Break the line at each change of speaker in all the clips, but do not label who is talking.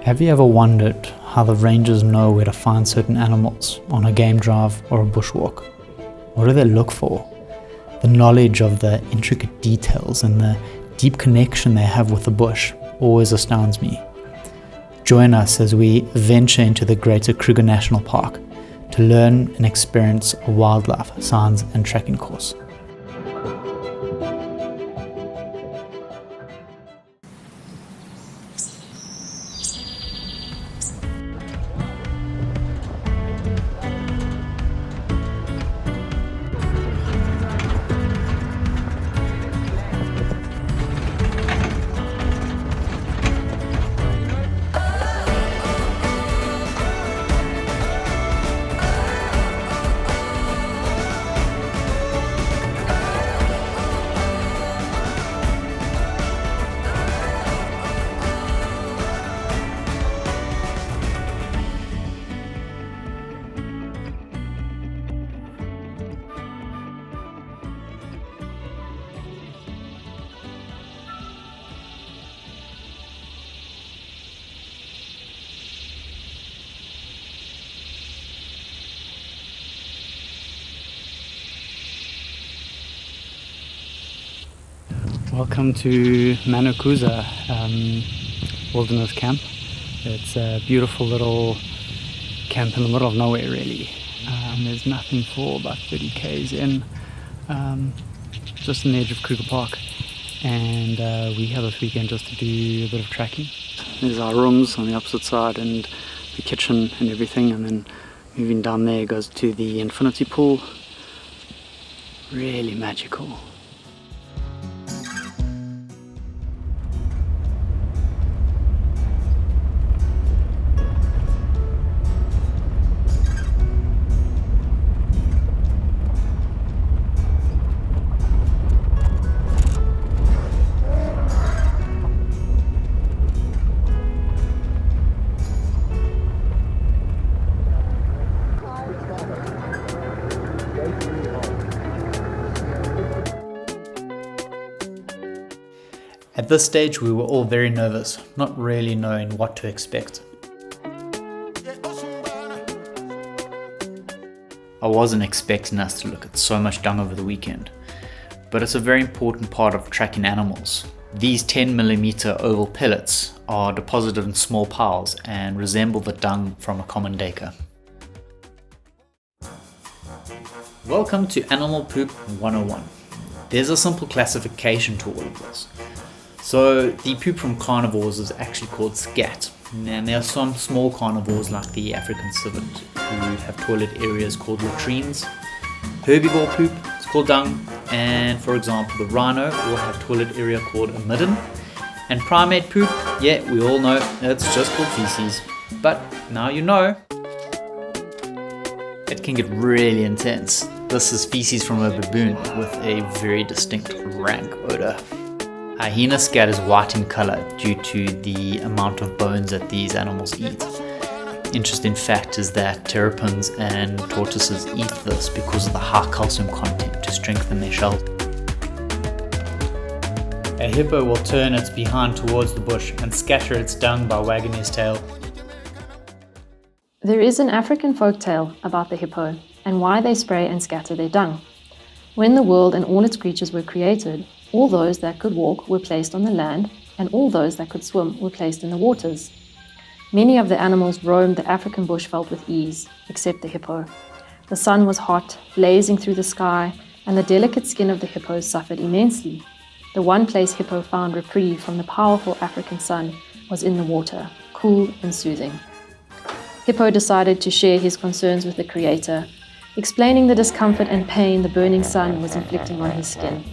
Have you ever wondered how the rangers know where to find certain animals on a game drive or a bushwalk? What do they look for? The knowledge of the intricate details and the deep connection they have with the bush always astounds me. Join us as we venture into the greater Kruger National Park to learn and experience a wildlife, science and trekking course. Welcome to Manukuza Wilderness Camp. It's a beautiful little camp in the middle of nowhere really. There's nothing for about 30 k's in, just on the edge of Kruger Park, and we have this weekend just to do a bit of trekking. There's our rooms on the opposite side and the kitchen and everything, and then moving down there goes to the infinity pool. Really magical. At this stage we were all very nervous, not really knowing what to expect. I wasn't expecting us to look at so much dung over the weekend, but it's a very important part of tracking animals. These 10mm oval pellets are deposited in small piles and resemble the dung from a common duiker. Welcome to Animal Poop 101. There's a simple classification to all of this. So the poop from carnivores is actually called scat, and there are some small carnivores like the African civet who have toilet areas called latrines. Herbivore poop is called dung, and for example the rhino will have toilet area called a midden. And primate poop, yeah, we all know it's just called feces, but now you know. It can get really intense. This is feces from a baboon with a very distinct rank odor. Hyena scat is white in color due to the amount of bones that these animals eat. Interesting fact is that terrapins and tortoises eat this because of the high calcium content to strengthen their shells. A hippo will turn its behind towards the bush and scatter its dung by wagging his tail.
There is an African folktale about the hippo and why they spray and scatter their dung. When the world and all its creatures were created, all those that could walk were placed on the land, and all those that could swim were placed in the waters. Many of the animals roamed the African bushveld with ease, except the hippo. The sun was hot, blazing through the sky, and the delicate skin of the hippos suffered immensely. The one place hippo found reprieve from the powerful African sun was in the water, cool and soothing. Hippo decided to share his concerns with the Creator, explaining the discomfort and pain the burning sun was inflicting on his skin.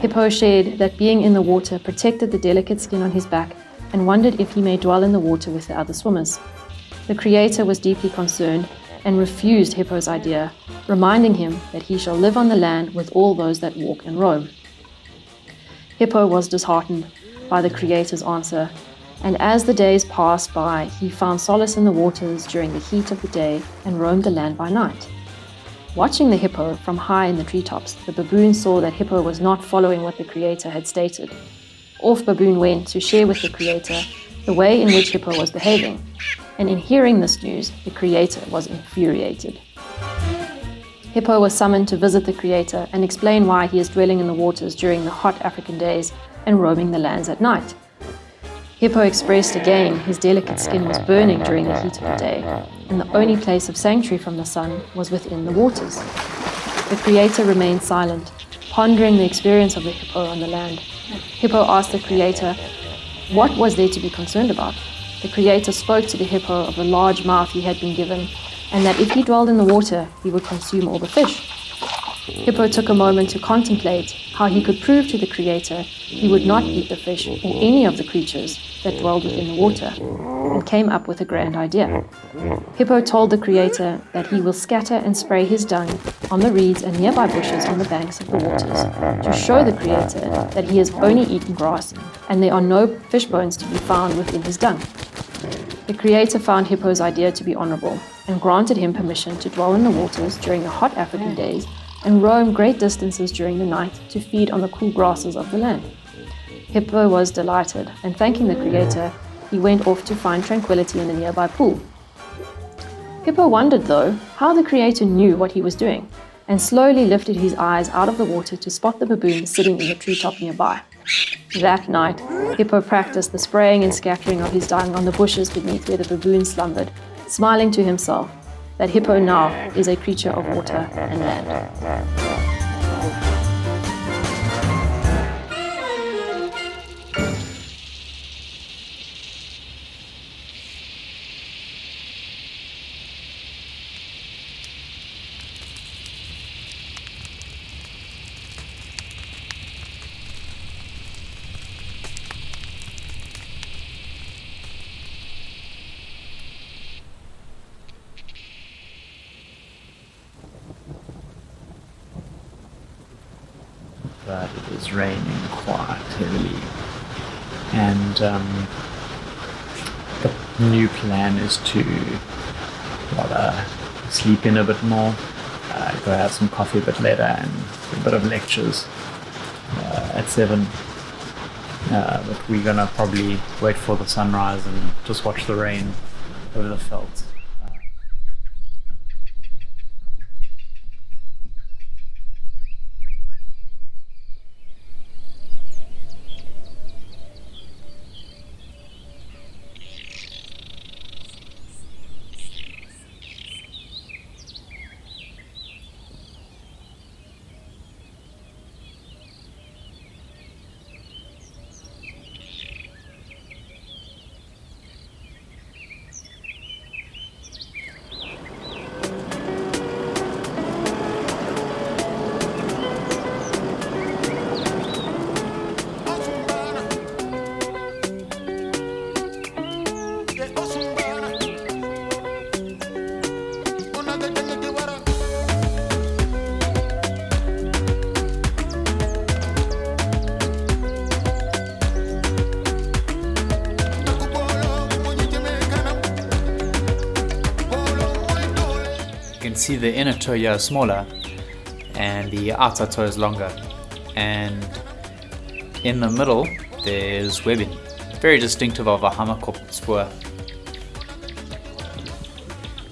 Hippo shared that being in the water protected the delicate skin on his back and wondered if he may dwell in the water with the other swimmers. The Creator was deeply concerned and refused Hippo's idea, reminding him that he shall live on the land with all those that walk and roam. Hippo was disheartened by the Creator's answer, and as the days passed by, he found solace in the waters during the heat of the day and roamed the land by night. Watching the hippo from high in the treetops, the baboon saw that Hippo was not following what the Creator had stated. Off Baboon went to share with the Creator the way in which Hippo was behaving, and in hearing this news, the creator was infuriated. Hippo was summoned to visit the creator and explain why he is dwelling in the waters during the hot African days and roaming the lands at night. Hippo expressed again his delicate skin was burning during the heat of the day, and the only place of sanctuary from the sun was within the waters. The creator remained silent, pondering the experience of the hippo on the land. Hippo asked the creator, what was there to be concerned about? The creator spoke to the hippo of the large mouth he had been given, and that if he dwelled in the water, he would consume all the fish. Hippo took a moment to contemplate how he could prove to the creator he would not eat the fish or any of the creatures that dwelled within the water, and came up with a grand idea. Hippo told the creator that he will scatter and spray his dung on the reeds and nearby bushes on the banks of the waters to show the creator that he has only eaten grass and there are no fish bones to be found within his dung. The creator found Hippo's idea to be honorable and granted him permission to dwell in the waters during the hot African days and roam great distances during the night to feed on the cool grasses of the land. Hippo was delighted, and thanking the creator, he went off to find tranquility in the nearby pool. Hippo wondered, though, how the creator knew what he was doing, and slowly lifted his eyes out of the water to spot the baboon sitting in the treetop nearby. That night, Hippo practiced the spraying and scattering of his dung on the bushes beneath where the baboon slumbered, smiling to himself that Hippo now is a creature of water and land.
But it is raining quite heavily, and the new plan is to sleep in a bit more, go have some coffee a bit later, and a bit of lectures at 7. But we're gonna probably wait for the sunrise and just watch the rain over the veldt. You can see the inner toe here is smaller and the outer toe is longer, and in the middle there's webbing, very distinctive of a hammerkop spoor.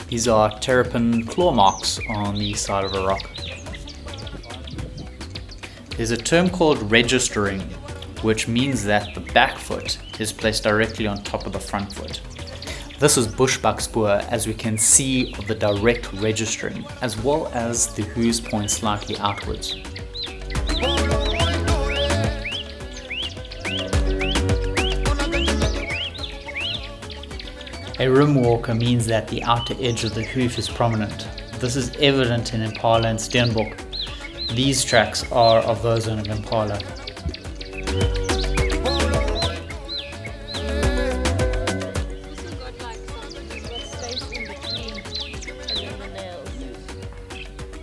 These are terrapin claw marks on the side of a rock. There's a term called registering, which means that the back foot is placed directly on top of the front foot. This is bushbuck spoor, as we can see of the direct registering, as well as the hooves point slightly outwards. A rim walker means that the outer edge of the hoof is prominent. This is evident in Impala and Steenbok. These tracks are of those in an Impala.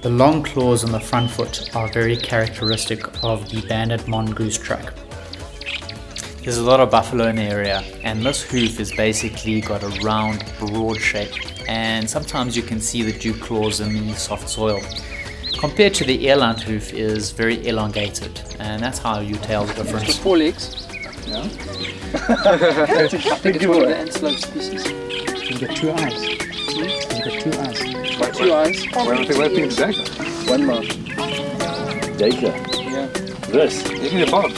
The long claws on the front foot are very characteristic of the banded mongoose track. There's a lot of buffalo in the area, and this hoof is basically got a round, broad shape, and sometimes you can see the dew claws in the soft soil. Compared to the earland hoof is very elongated, and that's how you tell the difference.
Four legs. Yeah.
I think it's one of the antelope species.
He's got 2 eyes. He's got 2 eyes.
2 eyes.
Where do you think it's Dacre?
One mouth.
Dacre.
Yeah.
This. Isn't it fun?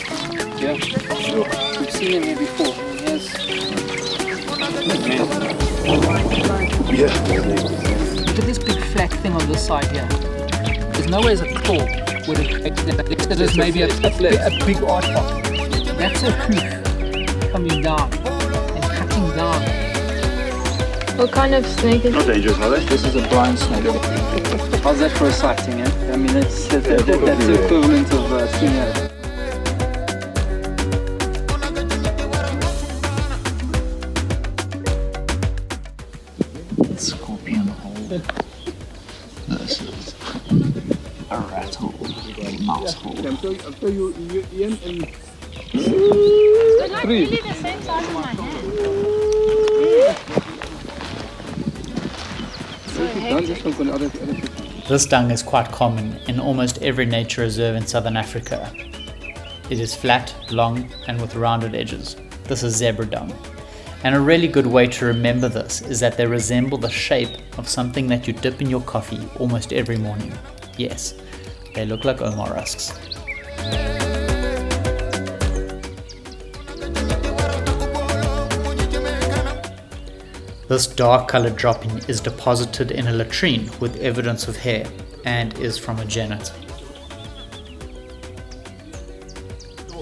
Yeah. We've seen him here before. He has.
Yeah.
Look at this big flat thing on this side here. There's nowhere as a claw. There's maybe a big arch part. That's a hoof coming down and cutting down.
What kind of snake is
Not dangerous, are they?
This is a blind snake. How's that for a sighting, eh? I mean, that's the equivalent of seeing a...
Scorpion hole. This is a rat hole. Mouse hole.
I'm sure you Ian and...
They're like really the same size as my hand.
This dung is quite common in almost every nature reserve in southern Africa. It is flat, long, and with rounded edges. This is zebra dung. And a really good way to remember this is that they resemble the shape of something that you dip in your coffee almost every morning. Yes, they look like Omar rusks. This dark coloured dropping is deposited in a latrine with evidence of hair and is from a genet.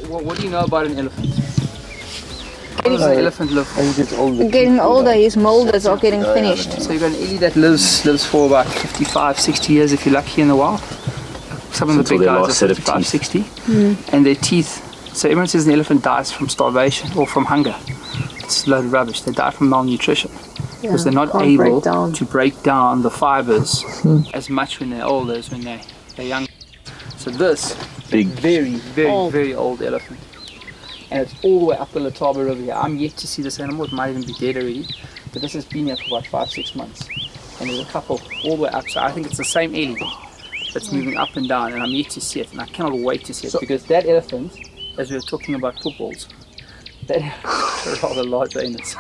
What do you know about an elephant? How does an elephant live for?
Getting older, his molders are getting finished.
So you've got an ellie that lives for about 55, 60 years if you're lucky in the wild. Some of the big guys are 55, 60. And their teeth, so everyone says an elephant dies from starvation or from hunger. It's a load of rubbish. They die from malnutrition. Because they're not able to break down the fibers as much when they're older as when they're young. So this
Big.
very old elephant. And it's all the way up the Letaba River here. I'm yet to see this animal, it might even be dead already. But this has been here for about 5-6 months. And there's a couple all the way up, so I think it's the same ellie that's moving up and down, and I'm yet to see it, and I cannot wait to see it, because that elephant, as we were talking about footballs, that is rather large anus.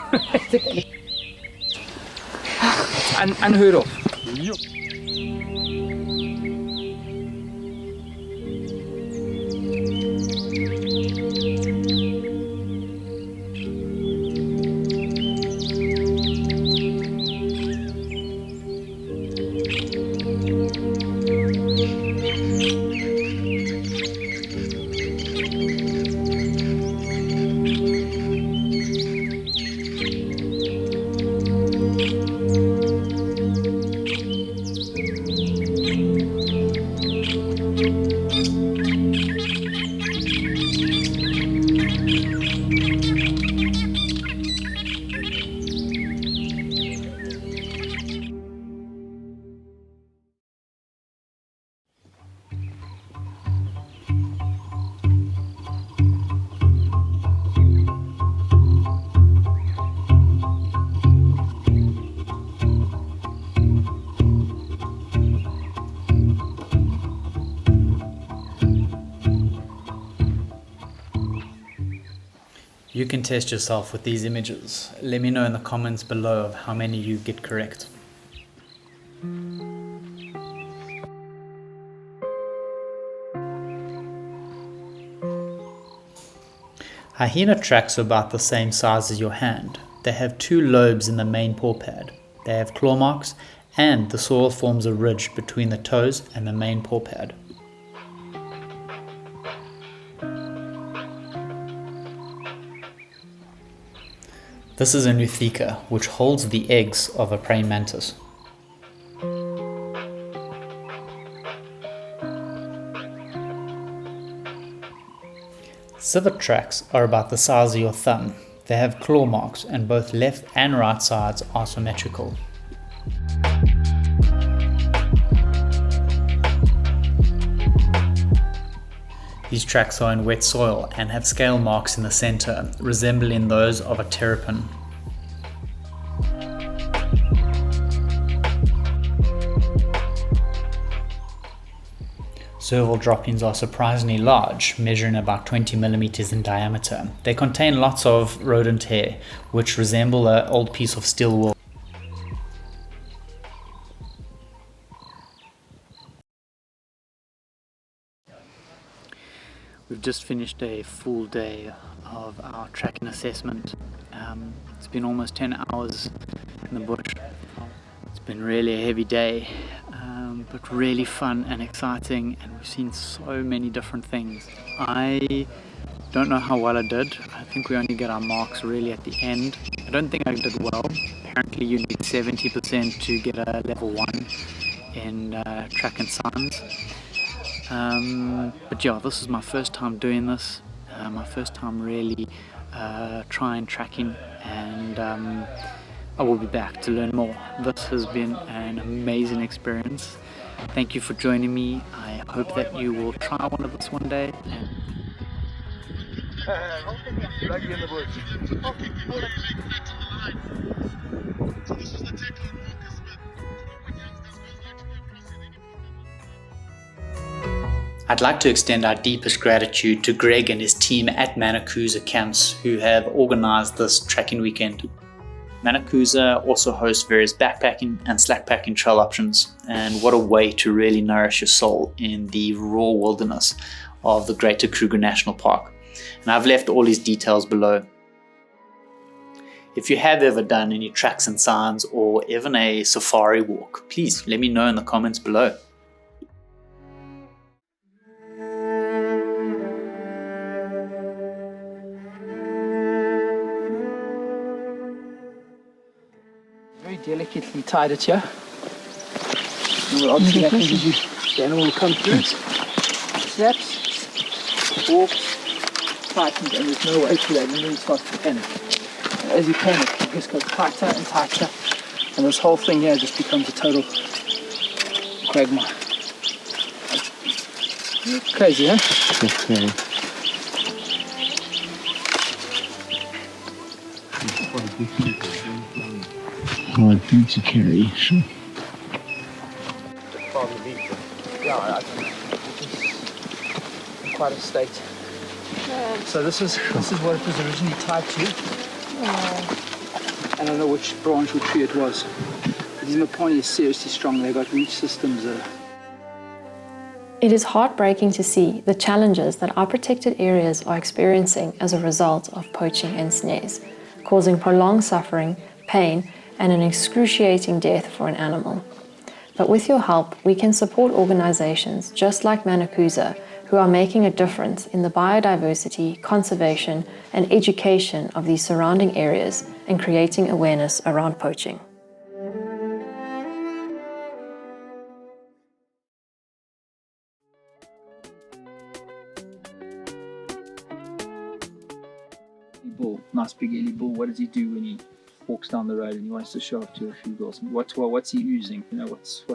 It's unheard of.
You can test yourself with these images. Let me know in the comments below of how many you get correct. Hyena tracks are about the same size as your hand. They have 2 lobes in the main paw pad. They have claw marks, and the soil forms a ridge between the toes and the main paw pad. This is a Nutheca, which holds the eggs of a praying mantis. Civet tracks are about the size of your thumb. They have claw marks, and both left and right sides are symmetrical. These tracks are in wet soil and have scale marks in the center, resembling those of a terrapin. Serval drop-ins are surprisingly large, measuring about 20 millimeters in diameter. They contain lots of rodent hair, which resemble an old piece of steel wool. We've just finished a full day of our tracking assessment. It's been almost 10 hours in the bush. It's been really a heavy day, but really fun and exciting, and we've seen so many different things. I don't know how well I did. I think we only get our marks really at the end. I don't think I did well. Apparently you need 70% to get a level 1 in track and signs. But yeah, this is my first time doing this, my first time really trying tracking, and I will be back to learn more. This has been an amazing experience. Thank you for joining me. I hope that you will try one of this one day. I'd like to extend our deepest gratitude to Greg and his team at Manukuza camps who have organized this trekking weekend. Manukuza also hosts various backpacking and slackpacking trail options, and what a way to really nourish your soul in the raw wilderness of the greater Kruger National Park. And I've left all his details below. If you have ever done any tracks and signs or even a safari walk, please let me know in the comments below.
Very delicately tied it here. And what obviously happens is the animal will come through, snaps, walks, tightens, and there's no way to that, and then it starts to panic. And as you panic, it just goes tighter and tighter, and this whole thing here just becomes a total quagmire. Crazy, huh?
Okay. Oh, it needs to carry, sure.
Yeah, I don't know. It's in quite a state. So this is what it was originally tied to. I don't know which branch or tree it was. These Maponi is seriously strong. They've got root systems that are...
It is heartbreaking to see the challenges that our protected areas are experiencing as a result of poaching and snares, causing prolonged suffering, pain, and an excruciating death for an animal. But with your help, we can support organizations just like Manukuza, who are making a difference in the biodiversity, conservation, and education of these surrounding areas and creating awareness around poaching.
Bull, nice big Ellie bull. What does he do when he walks down the road and he wants to show up to a few girls? What's he using? You know,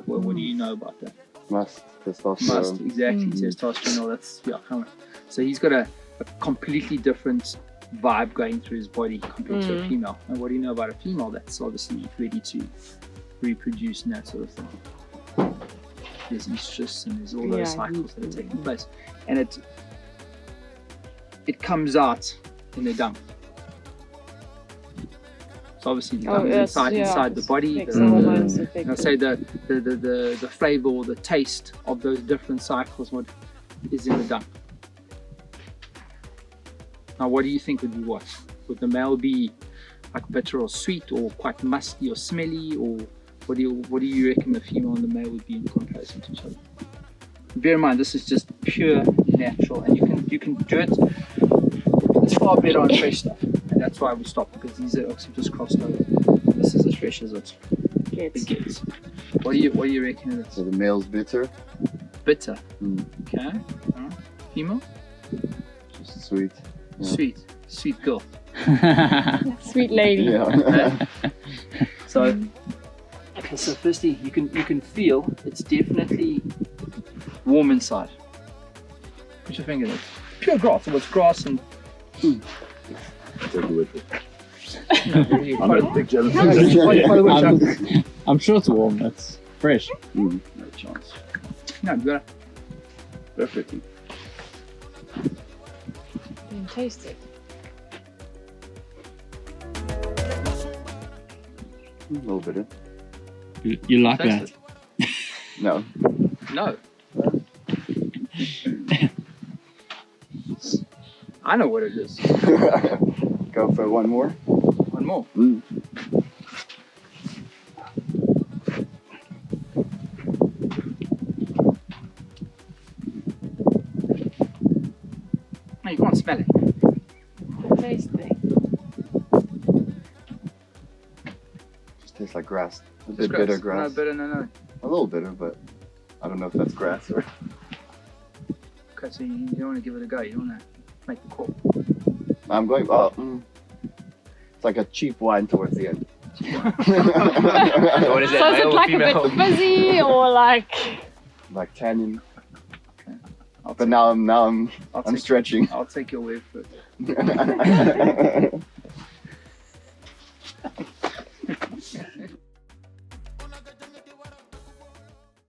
what do you know about that?
Must, testosterone.
Must, exactly, testosterone. That's so he's got a completely different vibe going through his body compared to a female. And what do you know about a female that's obviously ready to reproduce and that sort of thing? There's estrus and there's all those cycles that are taking place, and it comes out in the dung. So obviously the dung is inside the body. I say the flavor or the taste of those different cycles what is in the dung. Now what do you think would be what? Would the male be like bitter or sweet or quite musky or smelly, or what do you reckon the female and the male would be in comparison to each other? Bear in mind this is just pure natural, and you can do it. It's far better on fresh stuff, and that's why we stopped, because these are actually just crossed over. This is as fresh as it gets. What do you reckon it is?
So the male's bitter.
Bitter. Okay. Female?
Just sweet. Yeah.
Sweet girl.
Sweet lady.
Yeah.
So firstly, you can feel it's definitely warm inside. Put your finger there. Pure grass. So it's grass and food.
Take it with it.
I'm
a big jelly.
I'm sure it's warm. That's fresh.
No chance.
No, you gotta.
Perfectly.
And taste it.
A little bitter.
You like
Taste
that?
No.
No. I know what it is.
Go for one more.
One more.
Mm.
No, you can't smell it.
Taste it.
Just tastes like grass. A
Just
bit bitter grass.
No, bitter, no.
A little bitter, but I don't know if that's grass or.
Okay, so you don't want to give it a go. You don't want to make the call.
I'm going. It's like a cheap wine towards the end.
What is that,
So is
male
it
or
like a
female?
bit fizzy or like?
Like tannin.
Okay. I'll
But
take-
now I'm
I'll
I'm
take-
stretching.
I'll take your word for it.